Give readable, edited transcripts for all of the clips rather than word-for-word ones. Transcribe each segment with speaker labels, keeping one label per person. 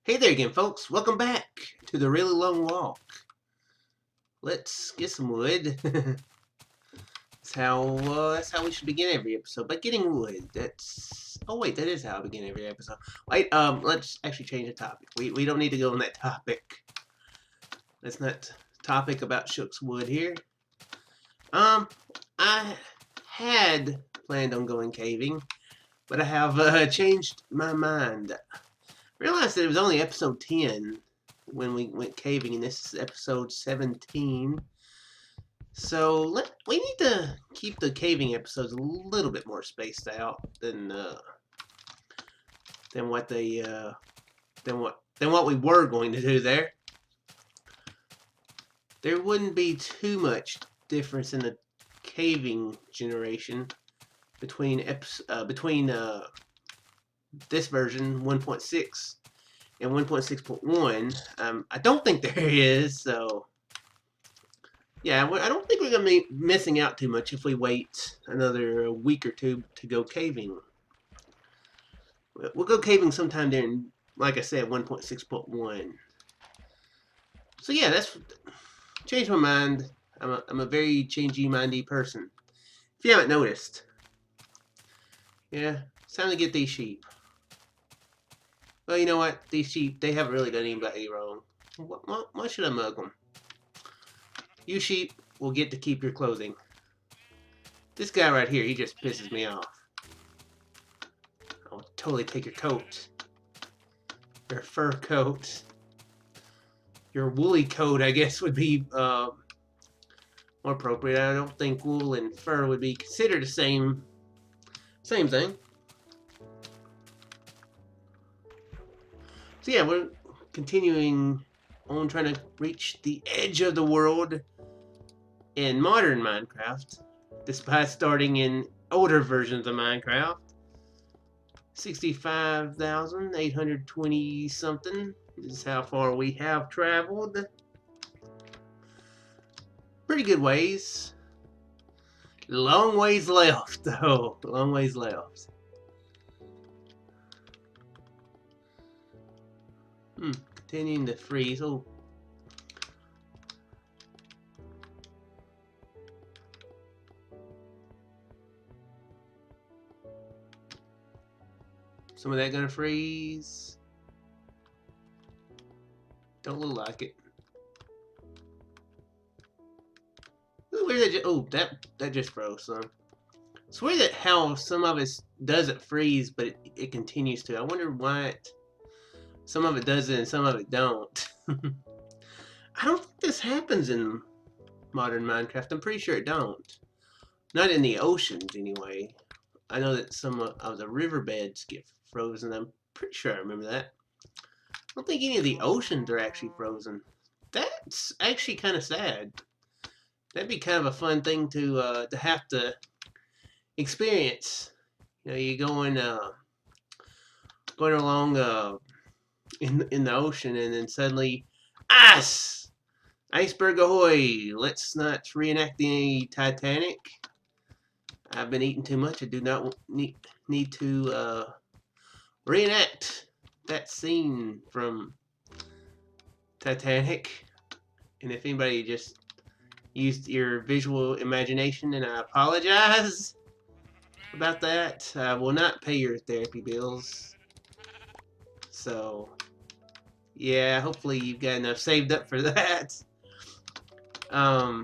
Speaker 1: Hey there again, folks. Welcome back to the really long walk. Let's get some wood. That's how we should begin every episode, by getting wood. Oh wait, that is how I begin every episode. Wait, let's actually change the topic. We don't need to go on that topic. That's not topic about Shook's wood here. I had planned on going caving, but I have changed my mind. Realized that it was only episode 10 when we went caving, and this is episode 17. So we need to keep the caving episodes a little bit more spaced out than what they than what we were going to do there. There wouldn't be too much difference in the caving generation between this version 1.6 and 1.6.1. I don't think there is, so yeah, I don't think we're going to be missing out too much if we wait another week or two to go caving. We'll go caving sometime during, like I said, 1.6.1. So yeah, that's changed my mind. I'm a very changey-mindy person. If you haven't noticed. Yeah, it's time to get these sheep. Well, you know what? These sheep, they haven't really done anybody wrong. Why should I mug them? You sheep will get to keep your clothing. This guy right here, he just pisses me off. I'll totally take your coat. Your fur coat. Your woolly coat, I guess, would be more appropriate. I don't think wool and fur would be considered the same thing. So yeah, we're continuing on trying to reach the edge of the world in modern Minecraft, despite starting in older versions of Minecraft. 65,820 something is how far we have traveled. Pretty good ways. Long ways left, though. Long ways left. Continuing to freeze. Oh. Some of that gonna freeze. Don't look like it. Where that? Oh, that just froze. So. It's weird that how some of it doesn't freeze, but it continues to. I wonder why some of it does it and some of it don't. I don't think this happens in modern Minecraft. I'm pretty sure it don't. Not in the oceans, anyway. I know that some of the riverbeds get frozen. I'm pretty sure I remember that. I don't think any of the oceans are actually frozen. That's actually kind of sad. That'd be kind of a fun thing to have to experience. You know, you going along in the ocean, and then suddenly iceberg ahoy. Let's not reenact the Titanic. I've been eating too much. I do not need to reenact that scene from Titanic. And if anybody just used your visual imagination, and I apologize about that. I will not pay your therapy bills. So, yeah, hopefully you've got enough saved up for that. Yeah,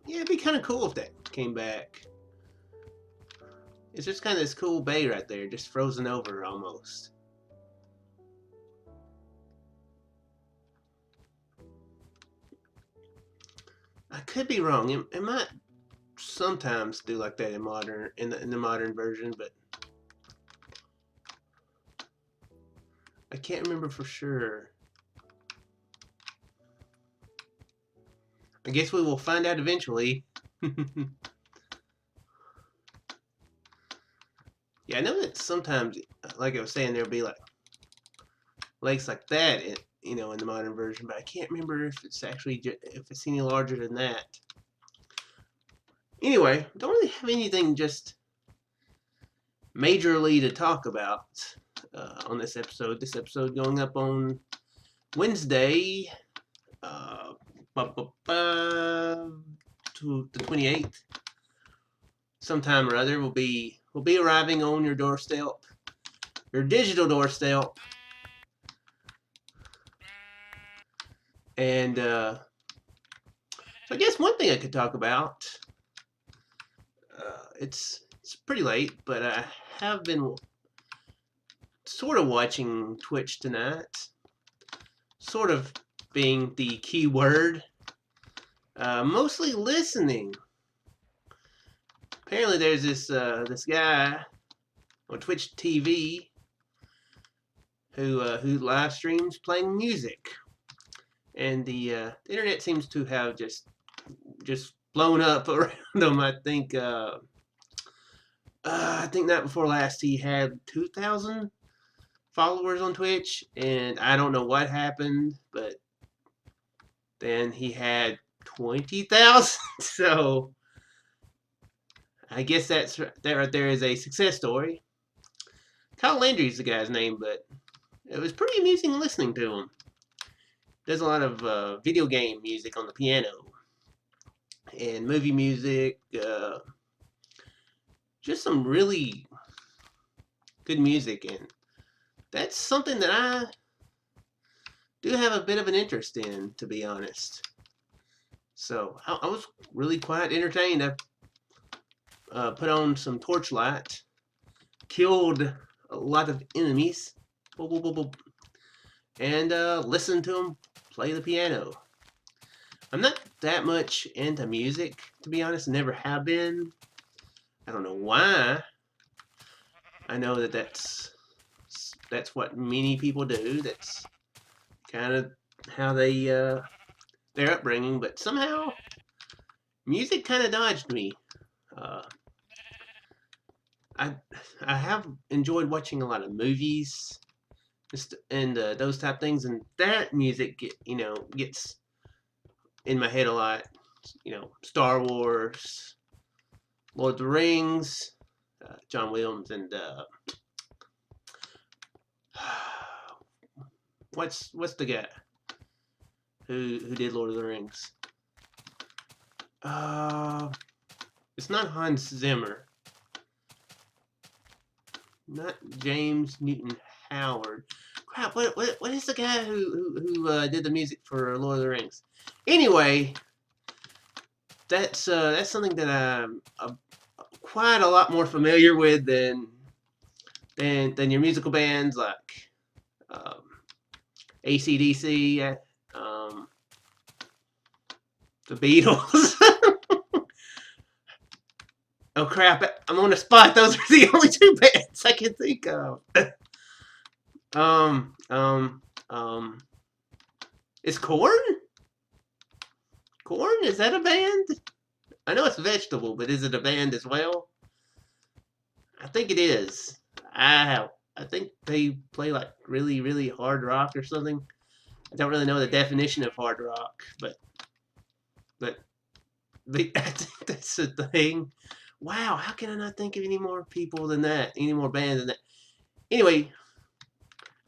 Speaker 1: it'd be kind of cool if that came back. It's just kind of this cool bay right there, just frozen over almost. I could be wrong. It might sometimes do like that in the modern version, but I can't remember for sure. I guess we will find out eventually. Yeah, I know that sometimes, like I was saying, there'll be like lakes like that, in the modern version, but I can't remember if it's any larger than that. Anyway, don't really have anything just majorly to talk about on this episode. This episode going up on Wednesday, to the 28th. Sometime or other will be arriving on your doorstep, your digital doorstep, and so I guess one thing I could talk about. It's pretty late, but I have been sort of watching Twitch tonight. Sort of being the key word. Mostly listening. Apparently, there's this guy on Twitch TV who live streams playing music, and the internet seems to have just blown up around him. I think night before last he had 2,000 followers on Twitch, and I don't know what happened, but then he had 20,000. So I guess that right there is a success story. Kyle Landry is the guy's name, but it was pretty amusing listening to him. Does a lot of video game music on the piano and movie music. Just some really good music, and that's something that I do have a bit of an interest in, to be honest. So I was really quite entertained. I put on some Torchlight, killed a lot of enemies, and listened to them play the piano. I'm not that much into music, to be honest. Never have been. I don't know why. I know that that's what many people do. That's kind of how they their upbringing. But somehow, music kind of dodged me. I have enjoyed watching a lot of movies and those type things, and that music gets in my head a lot. Star Wars, Lord of the Rings, John Williams, and what's the guy who did Lord of the Rings? It's not Hans Zimmer. Not James Newton Howard. Crap! What is the guy who did the music for Lord of the Rings? Anyway, that's something that I'm quite a lot more familiar with than your musical bands like AC/DC, the Beatles. Oh crap! I'm on the spot. Those are the only two bands I can think of. Is Corn? Corn? Is that a band? I know it's a vegetable, but is it a band as well? I think it is. I think they play like really, really hard rock or something. I don't really know the definition of hard rock, but I think that's the thing. Wow, how can I not think of any more people than that? Any more bands than that? Anyway,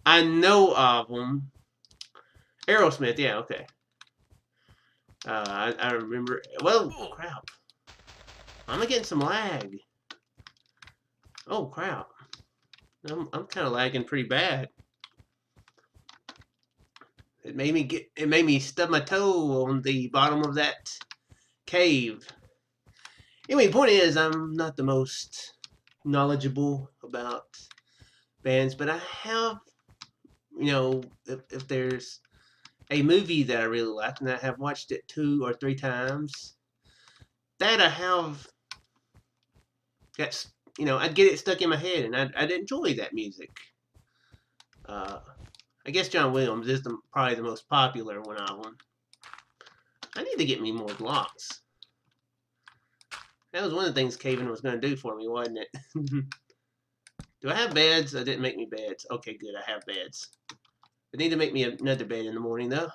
Speaker 1: I know of them. Aerosmith, yeah, okay. I remember. Well, crap. I'm getting some lag. Oh crap. I'm kind of lagging pretty bad. It made me stub my toe on the bottom of that cave. Anyway, the point is, I'm not the most knowledgeable about bands, but I have, if there's a movie that I really like, and I have watched it 2 or 3 times, that I have got, I'd get it stuck in my head, and I'd enjoy that music. I guess John Williams is probably the most popular one of them. I need to get me more blocks. That was one of the things Caven was going to do for me, wasn't it? Do I have beds? I didn't make me beds. Okay, good. I have beds. I need to make me another bed in the morning, though.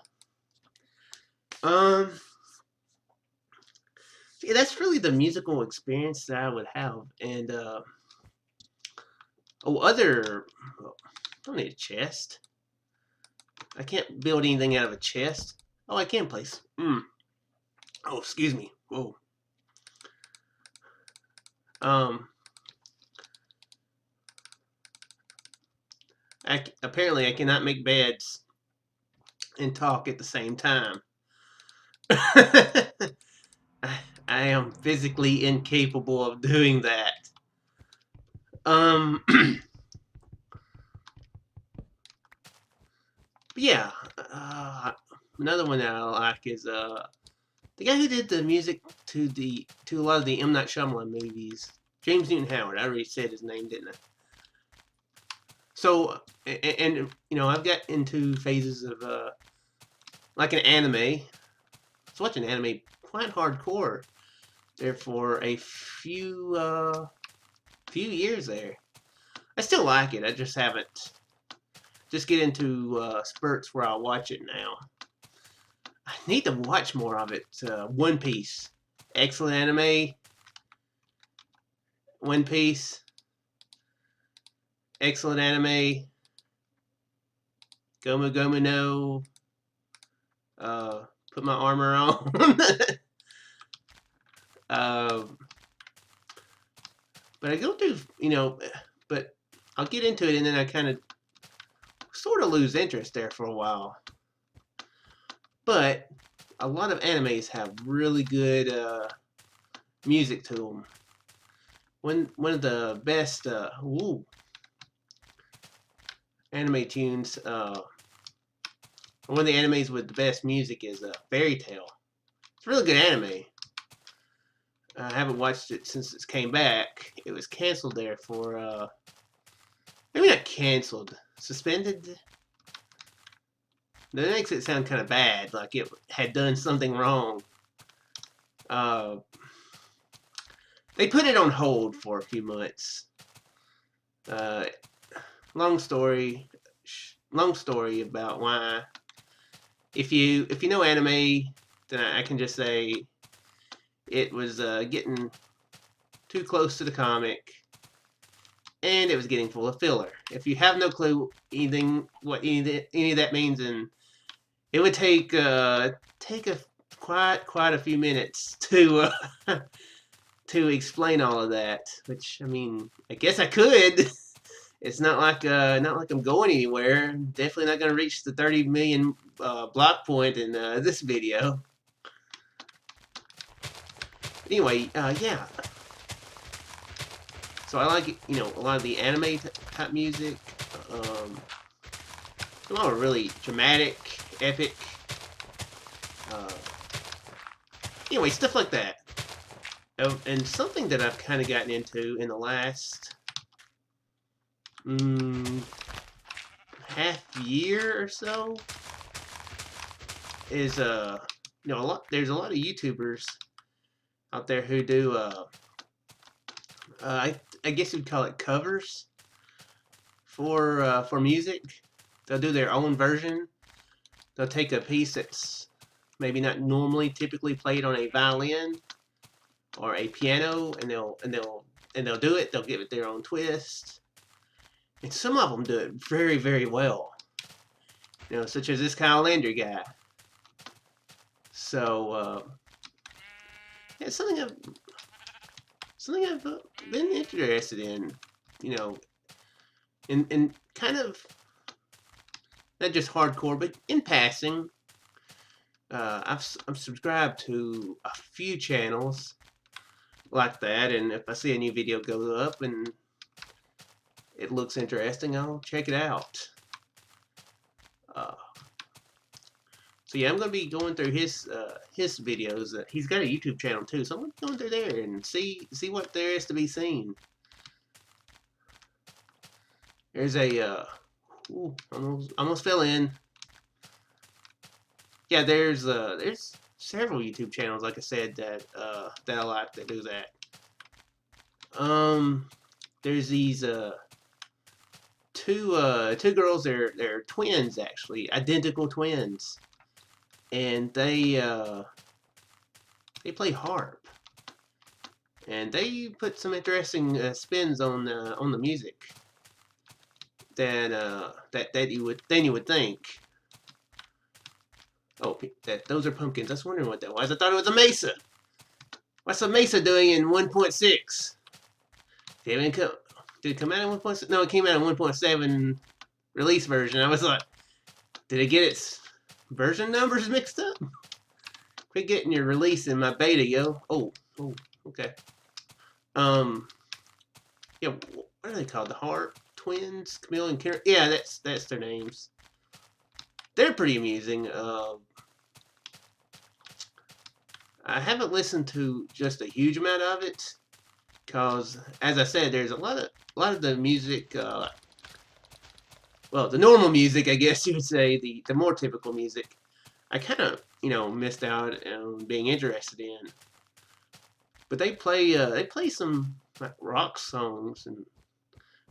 Speaker 1: Yeah, that's really the musical experience that I would have. And Oh, other. Oh, I don't need a chest. I can't build anything out of a chest. Oh, I can place. Oh, excuse me. Whoa. Um. Apparently, I cannot make beds and talk at the same time. I am physically incapable of doing that. Um. Yeah. Another one that I like is the guy who did the music to a lot of the M. Night Shyamalan movies. James Newton Howard. I already said his name, didn't I? So, and you know, I've got into phases of like an anime. I was watching anime quite hardcore there for a few years there. I still like it. I just haven't just get into spurts where I'll watch it now. I need to watch more of it. One Piece, excellent anime. One Piece, excellent anime. Goma Goma no. Put my armor on. But I go through, you know, but I'll get into it and then I kind of sort of lose interest there for a while. But a lot of animes have really good music to them. One of the best anime tunes, one of the animes with the best music is Fairy Tail. It's a really good anime. I haven't watched it since it came back. It was canceled there for maybe not canceled, suspended. That makes it sound kind of bad, like it had done something wrong. They put it on hold for a few months. Long story about why. If you know anime, then I can just say it was getting too close to the comic, and it was getting full of filler. If you have no clue what any of that means, then it would take quite a few minutes to to explain all of that. Which I mean, I guess I could. It's not like I'm going anywhere. Definitely not going to reach the 30 million block point in this video. Anyway, yeah. So I like, you know, a lot of the anime type music. A lot of really dramatic, epic. Anyway, stuff like that. And something that I've kind of gotten into in the last half year or so is you know, there's a lot of YouTubers out there who do I guess you'd call it covers for music. They'll do their own version. They'll take a piece that's maybe not normally typically played on a violin or a piano, and they'll do it. They'll give it their own twist. And some of them do it very, very well. You know, such as this Kyle Landry guy. So, yeah, something I've been interested in. You know, in kind of not just hardcore, but in passing. I'm subscribed to a few channels like that, and if I see a new video go up and it looks interesting, I'll check it out. So yeah, I'm gonna be going through his videos. He's got a YouTube channel too, so I'm gonna go going through there and see what there is to be seen. There's a almost fell in. Yeah, there's several YouTube channels, like I said, that I like that do that. There's these two girls. They're twins, actually, identical twins, and they play harp, and they put some interesting spins on the music. you would think. Oh, those are pumpkins. I was wondering what that was. I thought it was a mesa. What's a mesa doing in 1.6? Did it come out in 1.6? No, it came out in 1.7 release version. I was like, did it get its version numbers mixed up? Quit getting your release in my beta, yo. Oh, okay. Yeah, what are they called? The Heart Twins, Camille and Karen. Yeah, that's their names. They're pretty amusing. I haven't listened to just a huge amount of it, cause as I said, there's a lot of the music. Well, the normal music, I guess you would say, the more typical music, I kind of missed out on being interested in. But they play some like rock songs and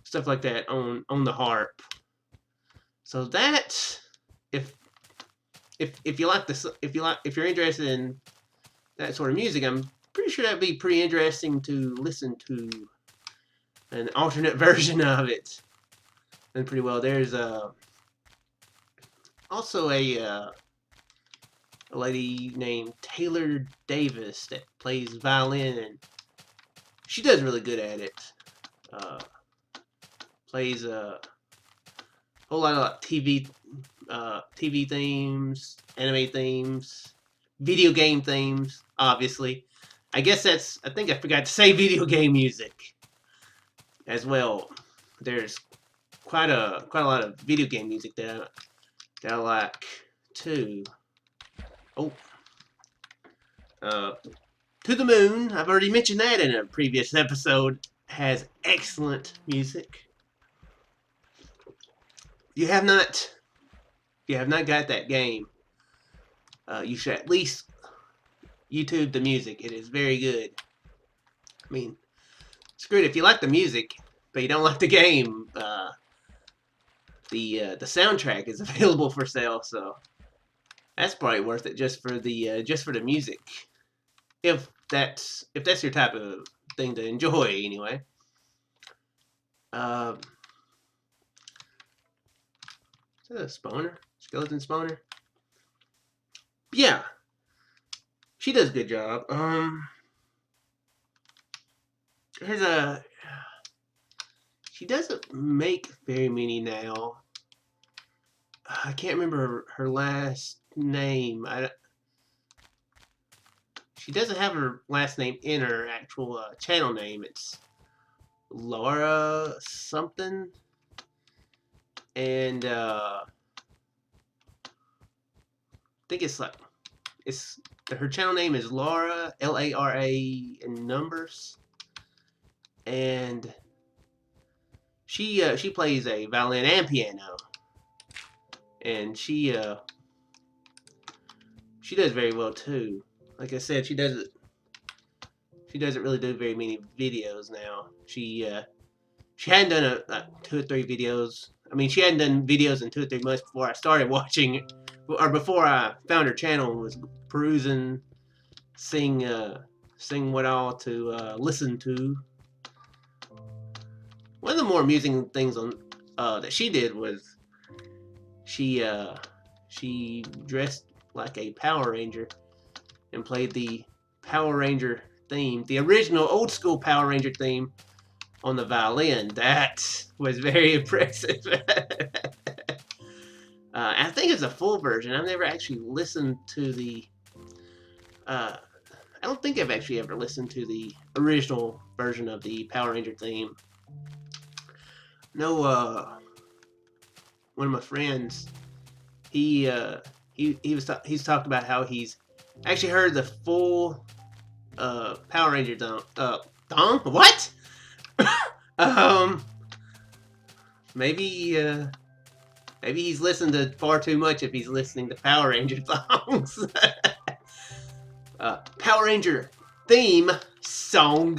Speaker 1: stuff like that on the harp. So that if you like this, if you're interested in that sort of music, I'm pretty sure that'd be pretty interesting to listen to an alternate version of it. And pretty well, there's also a lady named Taylor Davis that plays violin, and she does really good at it. Plays a whole lot of TV themes, anime themes, video game themes, obviously. I think I forgot to say video game music as well. There's quite a lot of video game music that I like too. Oh. To the Moon, I've already mentioned that in a previous episode, has excellent music. If you have not got that game, you should at least YouTube the music. It is very good. I mean, it's great if you like the music, but you don't like the game. The soundtrack is available for sale, so that's probably worth it just for the music. If that's your type of thing to enjoy, anyway. Is that a spawner? Skeleton spawner? Yeah. She does a good job. She doesn't make very many now. I can't remember her last name. She doesn't have her last name in her actual channel name. It's Laura something. And I think her channel name is Laura, Lara in numbers. And she plays a violin and piano. And she does very well too. Like I said, she doesn't really do very many videos now. She hadn't done 2 or 3 videos. I mean, she hadn't done videos in 2 or 3 months before I started watching, or before I found her channel and was perusing, seeing what all to listen to. One of the more amusing things that she did was she dressed like a Power Ranger and played the Power Ranger theme, the original old school Power Ranger theme, on the violin. That was very impressive. I think it's a full version. I've never actually listened to the I don't think I've actually ever listened to the original version of the Power Ranger theme. No, one of my friends, he's talked about how he's actually heard the full Power Ranger theme. What? Maybe he's listened to far too much if he's listening to Power Ranger songs. Power Ranger theme song.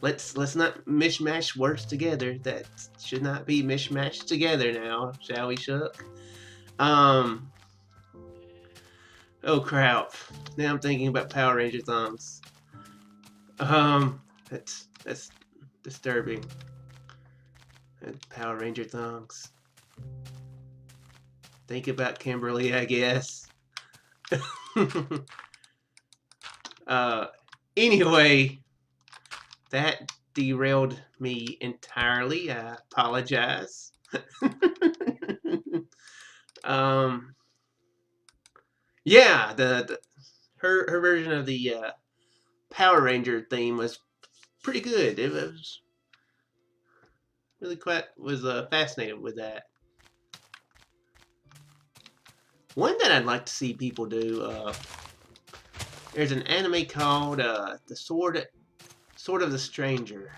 Speaker 1: Let's not mishmash words together. That should not be mishmashed together now, shall we, Shuck? Oh crap! Now I'm thinking about Power Ranger songs. That's disturbing. Power Ranger thongs. Think about Kimberly, I guess. Anyway, that derailed me entirely. I apologize. Yeah, her version of the Power Ranger theme was pretty good. It was really fascinated with that. One that I'd like to see people do. There's an anime called The Sword of the Stranger,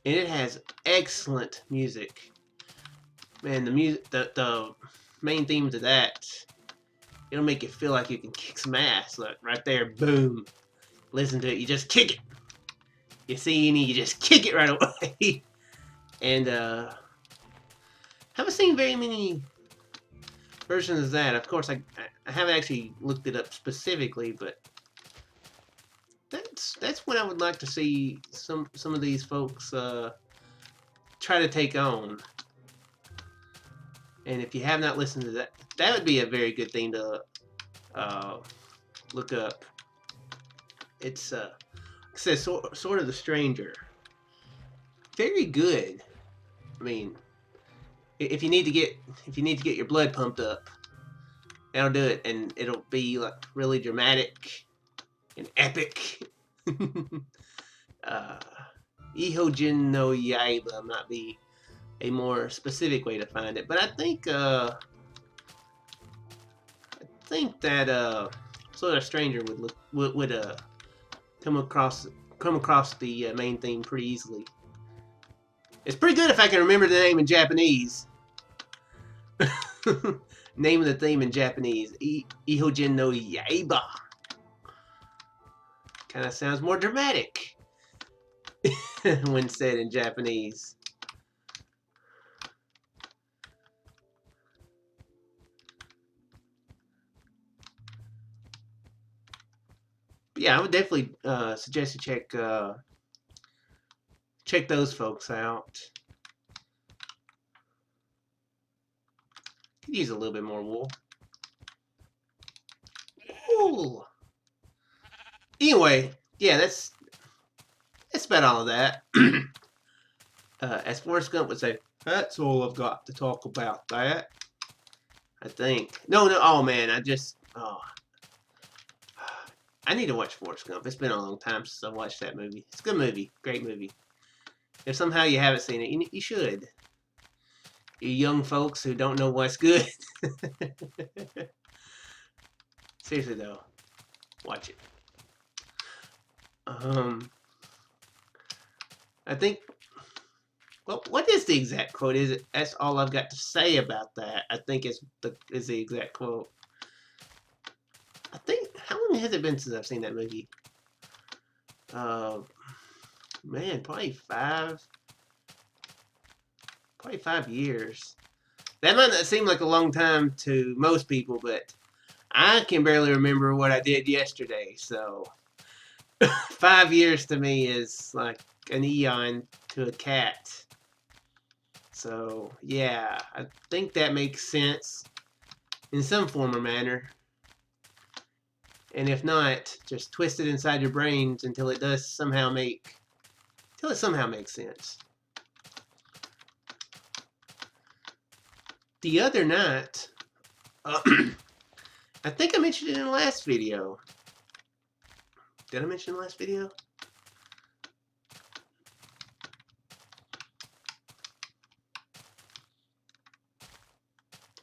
Speaker 1: and it has excellent music. Man, the main theme to that, it'll make you feel like you can kick some ass. Look, right there, boom. Listen to it, you just kick it. You see any, you just kick it right away. And haven't seen very many versions of that. Of course, I haven't actually looked it up specifically, but that's what I would like to see some of these folks try to take on. And if you have not listened to that, that would be a very good thing to look up. It's it says Sword of the Stranger. Very good. I mean, if you need to get your blood pumped up, that'll do it, and it'll be like really dramatic and epic. Ihojin no Yaiba might be a more specific way to find it, but I think that Sword of Stranger would come across the main theme pretty easily. It's pretty good if I can remember the name in Japanese. Name of the theme in Japanese, Ihojin no Yaiba. Kind of sounds more dramatic when said in Japanese. But yeah, I would definitely suggest you check those folks out. Could use a little bit more wool. Wool. Anyway, yeah, that's about all of that. As Forrest Gump would say, that's all I've got to talk about that. I think. No, oh man, I need to watch Forrest Gump. It's been a long time since I watched that movie. It's a good movie. Great movie. If somehow you haven't seen it, you should. You young folks who don't know what's good. Seriously though, watch it. I think. Well, what is the exact quote? Is it? That's all I've got to say about that. I think is the exact quote. I think. How long has it been since I've seen that movie? Man, probably 5 years. That might not seem like a long time to most people, but I can barely remember what I did yesterday. So 5 years to me is like an eon to a cat. So yeah, I think that makes sense in some form or manner. And if not, just twist it inside your brains until it somehow makes sense. The other night, I think I mentioned it in the last video. Did I mention the last video?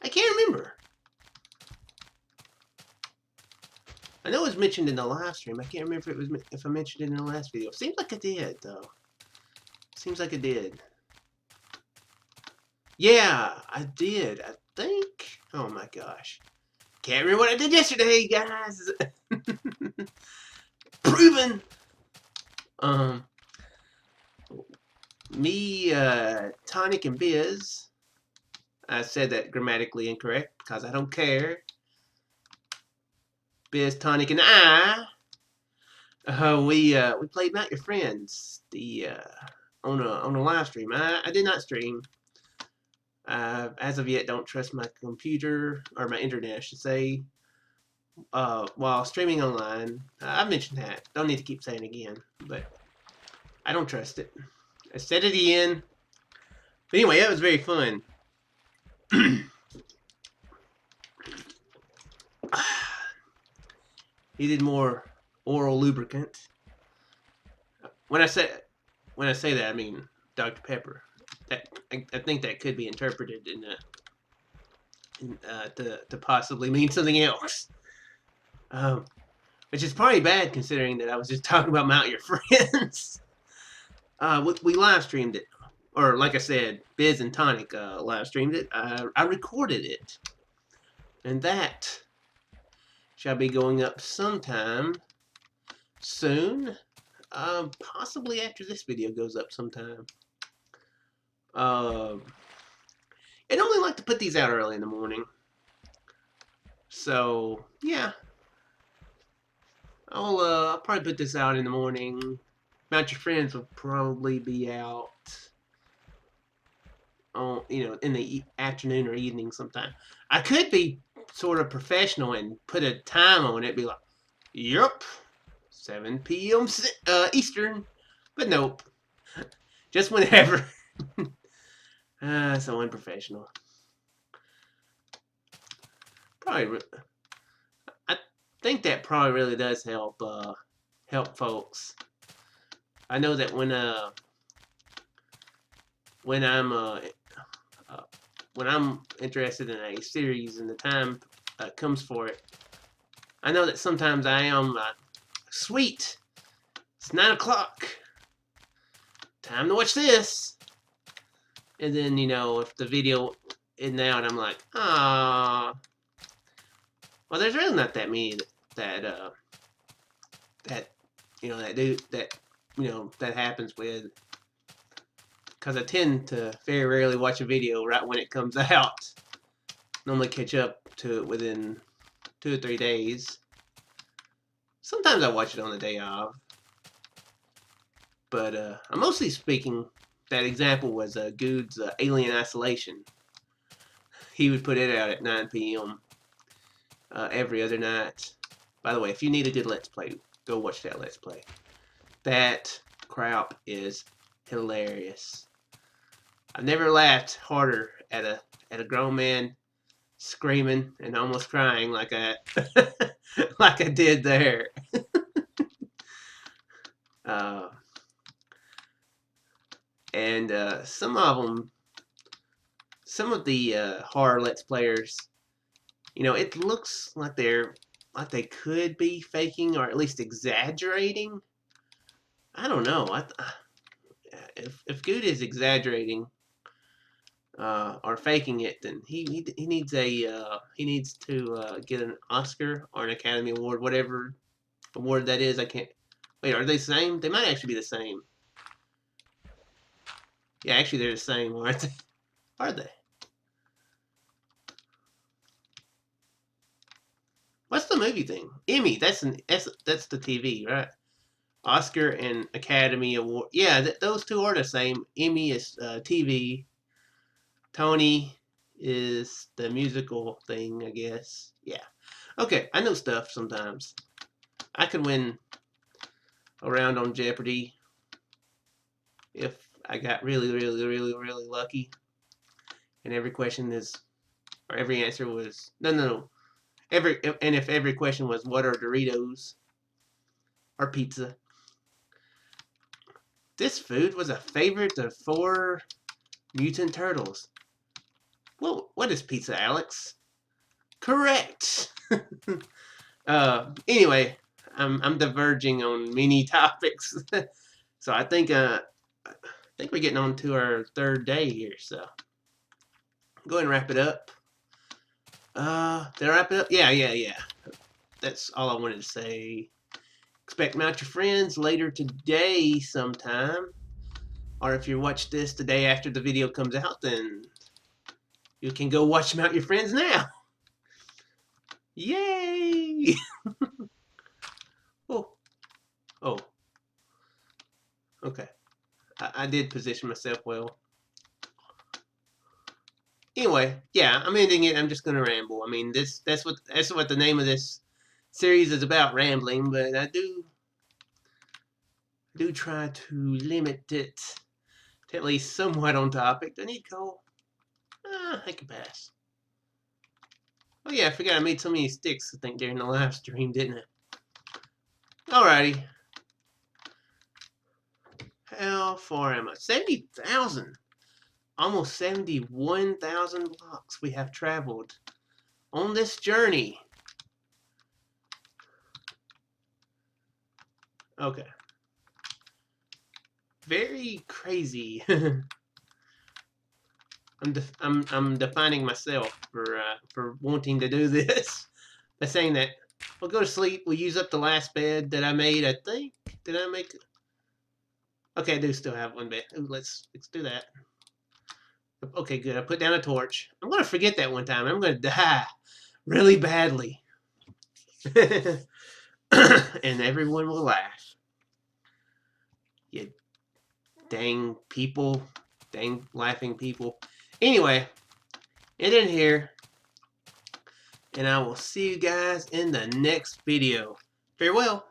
Speaker 1: I can't remember. I know it was mentioned in the live stream. I can't remember if I mentioned it in the last video. Seems like I did, though. Seems like I did. Yeah, I did. I think. Oh my gosh. Can't remember what I did yesterday, guys. Proven. Me, Tonic, and Biz. I said that grammatically incorrect because I don't care. Biz, Tonic, and I. We played Not Your Friends, the on a live stream. I did not stream. As of yet, don't trust my computer or my internet, I should say. While streaming online, I've mentioned that. Don't need to keep saying it again, but I don't trust it. I said it again. But anyway, that was very fun. Needed more oral lubricant. When I say that, I mean Dr. Pepper. That I think that could be interpreted to possibly mean something else. Which is probably bad considering that I was just talking about Mount Your Friends. We live streamed it, or like I said, Biz and Tonic live streamed it. I recorded it, and that shall be going up sometime soon. Possibly after this video goes up sometime. I only like to put these out early in the morning. So, yeah. I'll probably put this out in the morning. Mount Your Friends will probably be out on, in the afternoon or evening sometime. I could be sort of professional and put a time on it, be like, yep, 7 p.m. Eastern. But nope. Just whenever. So unprofessional. Probably. I think that probably really does help folks. I know that when I'm interested in a series and the time comes for it, I know that sometimes I am sweet. It's 9 o'clock. Time to watch this. And then, if the video isn't out, I'm like, ah. Well, there's really not that many that happens with. Because I tend to very rarely watch a video right when it comes out. Normally catch up to it within 2 or 3 days. Sometimes I watch it on the day of. But I'm mostly speaking, that example was Good's Alien Isolation. He would put it out at 9 p.m. Every other night. By the way, if you need a good Let's Play, go watch that Let's Play. That crap is hilarious. I've never laughed harder at a grown man screaming and almost crying like I like I did there. And some of the horror Let's Players, it looks like they could be faking or at least exaggerating. I don't know. If Good is exaggerating or faking it, then he needs to get an Oscar or an Academy Award, whatever award that is. I can't. Wait, are they the same? They might actually be the same. Yeah, actually they're the same, aren't they? Are they? What's the movie thing? Emmy. That's the TV, right? Oscar and Academy Award. Yeah, those two are the same. Emmy is TV. Tony is the musical thing, I guess. Yeah. Okay, I know stuff sometimes. I could win a round on Jeopardy if I got really, really, really, really lucky. And every question or every answer was, no. If every question was, what are Doritos or pizza? This food was a favorite of 4 mutant turtles. Well, what is pizza, Alex? Correct. Anyway, I'm diverging on many topics, so I think we're getting on to our 3rd day here. So go ahead and wrap it up. Did I wrap it up? Yeah. That's all I wanted to say. Expect Mount Your Friends later today sometime. Or if you watch this the day after the video comes out, then you can go watch Mount Your Friends now. Yay! Oh. Okay. I did position myself well. Anyway, yeah, I'm ending it. I'm just gonna ramble. I mean, that's what the name of this series is about, rambling. But I do try to limit it to at least somewhat on topic. Do I need coal? I can pass. Oh yeah, I forgot I made so many sticks, I think, during the live stream, didn't I? Alrighty. How far am I? 70,000. Almost 71,000 blocks we have traveled on this journey. Okay. Very crazy. I'm defining myself for wanting to do this by saying that we'll go to sleep. We'll use up the last bed that I made. I think. Did I make? Okay, I do still have one bed. Ooh, let's do that. Okay, good. I put down a torch. I'm gonna forget that one time. I'm gonna die really badly, and everyone will laugh. You dang people, dang laughing people. Anyway, it in here, and I will see you guys in the next video. Farewell.